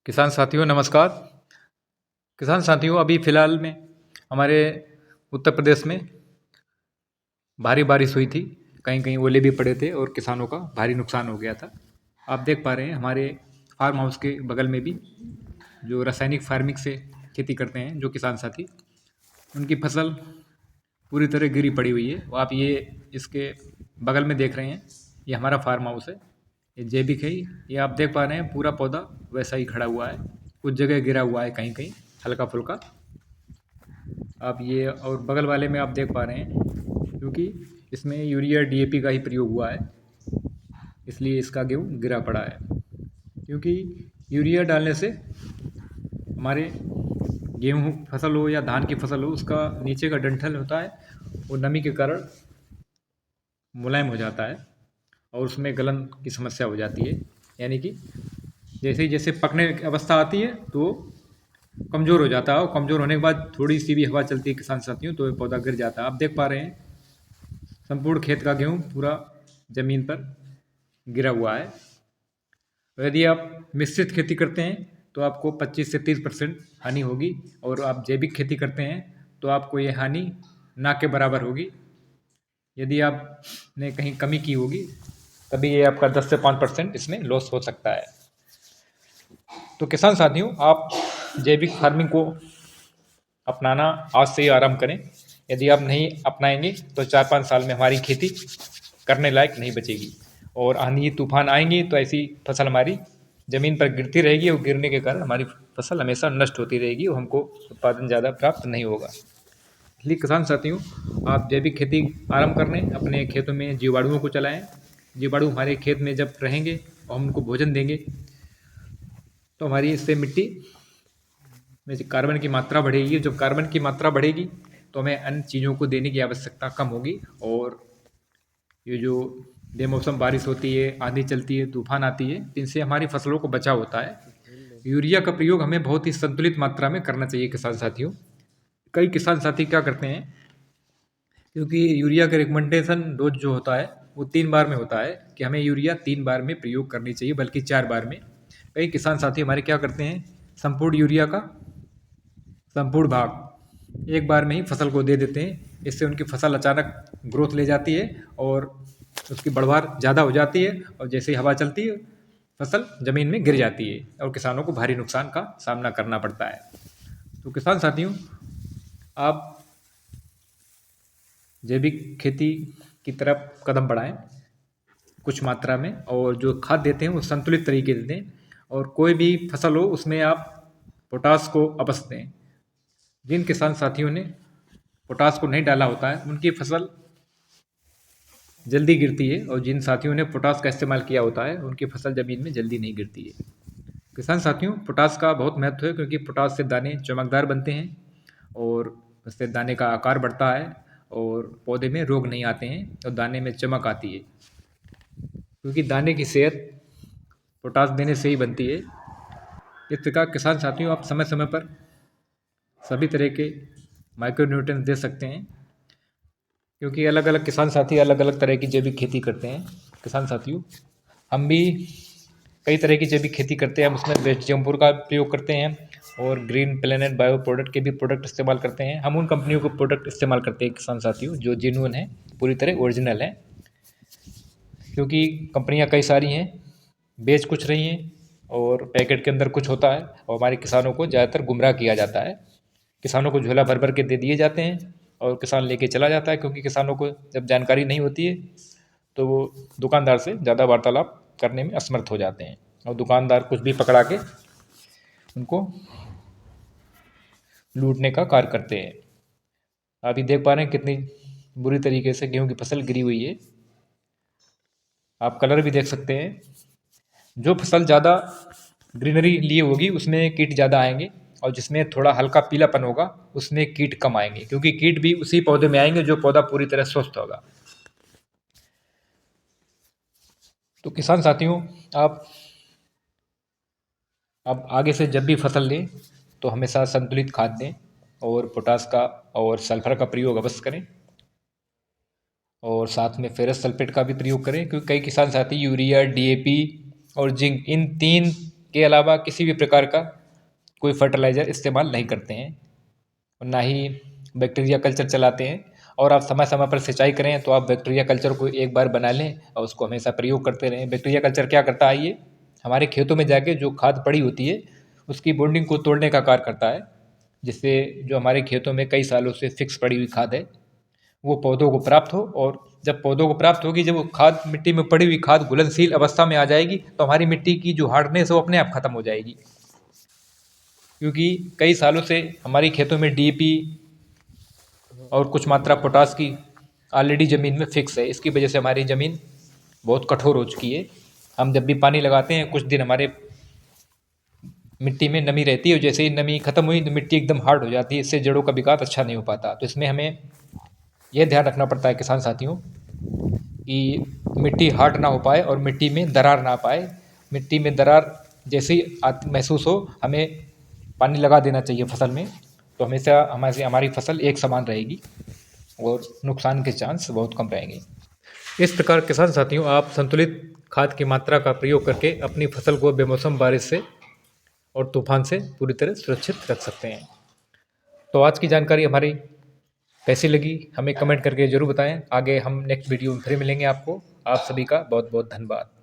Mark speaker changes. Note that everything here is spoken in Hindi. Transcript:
Speaker 1: किसान साथियों नमस्कार। किसान साथियों अभी फ़िलहाल में हमारे उत्तर प्रदेश में भारी बारिश हुई थी। कहीं कहीं ओले भी पड़े थे और किसानों का भारी नुकसान हो गया था। आप देख पा रहे हैं हमारे फार्म हाउस के बगल में भी जो रासायनिक फार्मिंग से खेती करते हैं जो किसान साथी, उनकी फसल पूरी तरह गिरी पड़ी हुई है। आप ये इसके बगल में देख रहे हैं, ये हमारा फार्म हाउस है। ये जैविक है। ये आप देख पा रहे हैं पूरा पौधा वैसा ही खड़ा हुआ है, कुछ जगह गिरा हुआ है कहीं कहीं हल्का फुल्का। आप ये और बगल वाले में आप देख पा रहे हैं क्योंकि इसमें यूरिया डीएपी का ही प्रयोग हुआ है, इसलिए इसका गेहूँ गिरा पड़ा है। क्योंकि यूरिया डालने से हमारे गेहूँ फसल हो या धान की फसल हो, उसका नीचे का डंठल होता है वो नमी के कारण मुलायम हो जाता है और उसमें गलन की समस्या हो जाती है। यानी कि जैसे ही जैसे पकने की अवस्था आती है तो कमज़ोर हो जाता है और कमज़ोर होने के बाद थोड़ी सी भी हवा चलती है किसान साथियों तो ये पौधा गिर जाता है। आप देख पा रहे हैं संपूर्ण खेत का गेहूँ पूरा ज़मीन पर गिरा हुआ है। तो यदि आप मिश्रित खेती करते हैं तो आपको 25 से 30% हानि होगी, और आप जैविक खेती करते हैं तो आपको ये हानि ना के बराबर होगी। यदि आपने कहीं कमी की होगी तभी ये आपका 10 से 5% इसमें लॉस हो सकता है। तो किसान साथियों आप जैविक फार्मिंग को अपनाना आज से ही आरंभ करें। यदि आप नहीं अपनाएंगे तो 4-5 साल में हमारी खेती करने लायक नहीं बचेगी, और आंधी तूफान आएंगी तो ऐसी फसल हमारी ज़मीन पर गिरती रहेगी और गिरने के कारण हमारी फसल हमेशा नष्ट होती रहेगी और हमको उत्पादन ज़्यादा प्राप्त नहीं होगा। इसलिए किसान साथियों आप जैविक खेती आरंभ कर लें, अपने खेतों में जीवाणुओं को चलाएं। जीवाणु हमारे खेत में जब रहेंगे और हम उनको भोजन देंगे तो हमारी इससे मिट्टी में से कार्बन की मात्रा बढ़ेगी। जब कार्बन की मात्रा बढ़ेगी तो हमें अन्य चीज़ों को देने की आवश्यकता कम होगी, और ये जो बेमौसम बारिश होती है, आंधी चलती है, तूफान आती है, इनसे हमारी फसलों को बचाव होता है। यूरिया का प्रयोग हमें बहुत ही संतुलित मात्रा में करना चाहिए किसान साथियों। कई किसान साथी क्या करते हैं, क्योंकि यूरिया का रिकमेंडेशन डोज जो होता है वो 3 बार में होता है कि हमें यूरिया 3 बार में प्रयोग करनी चाहिए, बल्कि 4 बार में। कई किसान साथी हमारे क्या करते हैं, संपूर्ण यूरिया का संपूर्ण भाग एक बार में ही फसल को दे देते हैं। इससे उनकी फसल अचानक ग्रोथ ले जाती है और उसकी बढ़वार ज़्यादा हो जाती है, और जैसे ही हवा चलती है फसल ज़मीन में गिर जाती है और किसानों को भारी नुकसान का सामना करना पड़ता है। तो किसान साथियों आप जैविक खेती की तरफ कदम बढ़ाएं कुछ मात्रा में, और जो खाद देते हैं वो संतुलित तरीके से दें, और कोई भी फसल हो उसमें आप पोटास को अवश्य दें। जिन किसान साथियों ने पोटास को नहीं डाला होता है उनकी फसल जल्दी गिरती है, और जिन साथियों ने पोटास का इस्तेमाल किया होता है उनकी फसल ज़मीन में जल्दी नहीं गिरती है। किसान साथियों पोटास का बहुत महत्व है, क्योंकि पोटास से दाने चमकदार बनते हैं और उससे दाने का आकार बढ़ता है और पौधे में रोग नहीं आते हैं और दाने में चमक आती है। क्योंकि दाने की सेहत पोटास देने से ही बनती है। इस प्रकार किसान साथियों आप समय समय पर सभी तरह के माइक्रोन्यूट्रिएंट्स दे सकते हैं, क्योंकि अलग अलग किसान साथी अलग अलग तरह की जैविक खेती करते हैं। किसान साथियों हम भी कई तरह की जैविक खेती करते हैं। हम उसमें वेस्ट जम्पूर का प्रयोग करते हैं और ग्रीन प्लेनेट बायो प्रोडक्ट के भी प्रोडक्ट इस्तेमाल करते हैं। हम उन कंपनियों को प्रोडक्ट इस्तेमाल करते हैं किसान साथियों जो जेन्युइन है, पूरी तरह ओरिजिनल है। क्योंकि कंपनियां कई सारी हैं, बेच कुछ रही हैं और पैकेट के अंदर कुछ होता है, और हमारे किसानों को ज़्यादातर गुमराह किया जाता है। किसानों को झोला भर भर के दे दिए जाते हैं और किसान लेके चला जाता है, क्योंकि किसानों को जब जानकारी नहीं होती है तो वो दुकानदार से ज़्यादा वार्तालाप करने में असमर्थ हो जाते हैं, और दुकानदार कुछ भी पकड़ा के उनको लूटने का कार्य करते हैं। अभी देख पा रहे हैं कितनी बुरी तरीके से गेहूं की फसल गिरी हुई है। आप कलर भी देख सकते हैं। जो फसल ज़्यादा ग्रीनरी लिए होगी उसमें कीट ज़्यादा आएंगे, और जिसमें थोड़ा हल्का पीलापन होगा उसमें कीट कम आएंगे, क्योंकि कीट भी उसी पौधे में आएंगे जो पौधा पूरी तरह स्वस्थ होगा। तो किसान साथियों आप अब आगे से जब भी फसल लें तो हमेशा संतुलित खाद दें, और पोटास का और सल्फर का प्रयोग अवश्य करें, और साथ में फेरस सल्फेट का भी प्रयोग करें। क्योंकि कई किसान साथी यूरिया डीएपी और जिंक इन 3 के अलावा किसी भी प्रकार का कोई फर्टिलाइज़र इस्तेमाल नहीं करते हैं, और ना ही बैक्टीरिया कल्चर चलाते हैं। और आप समय समय पर सिंचाई करें तो आप बैक्टीरिया कल्चर को एक बार बना लें और उसको हमेशा प्रयोग करते रहें। बैक्टीरिया कल्चर क्या करता है, ये हमारे खेतों में जाके जो खाद पड़ी होती है उसकी बॉन्डिंग को तोड़ने का कार्य करता है, जिससे जो हमारे खेतों में कई सालों से फिक्स पड़ी हुई खाद है वो पौधों को प्राप्त हो। और जब पौधों को प्राप्त होगी, जब वो खाद मिट्टी में पड़ी हुई खाद घुलनशील अवस्था में आ जाएगी तो हमारी मिट्टी की जो हार्डनेस है वो अपने आप खत्म हो जाएगी, क्योंकि कई सालों से हमारी खेतों में डीएपी और कुछ मात्रा पोटास की ऑलरेडी ज़मीन में फिक्स है। इसकी वजह से हमारी ज़मीन बहुत कठोर हो चुकी है। हम जब भी पानी लगाते हैं कुछ दिन हमारे मिट्टी में नमी रहती है, और जैसे ही नमी खत्म हुई तो मिट्टी एकदम हार्ड हो जाती है, इससे जड़ों का विकास अच्छा नहीं हो पाता। तो इसमें हमें यह ध्यान रखना पड़ता है किसान साथियों कि मिट्टी हार्ड ना हो पाए और मिट्टी में दरार ना पाए। मिट्टी में दरार जैसे ही महसूस हो हमें पानी लगा देना चाहिए फसल में, तो हमेशा हमारी फसल एक समान रहेगी और नुकसान के चांस बहुत कम रहेंगे। इस प्रकार किसान साथियों, आप संतुलित खाद की मात्रा का प्रयोग करके अपनी फसल को बेमौसम बारिश से और तूफान से पूरी तरह सुरक्षित रख सकते हैं। तो आज की जानकारी हमारी कैसी लगी हमें कमेंट करके ज़रूर बताएं। आगे हम नेक्स्ट वीडियो में फिर मिलेंगे आपको। आप सभी का बहुत बहुत धन्यवाद।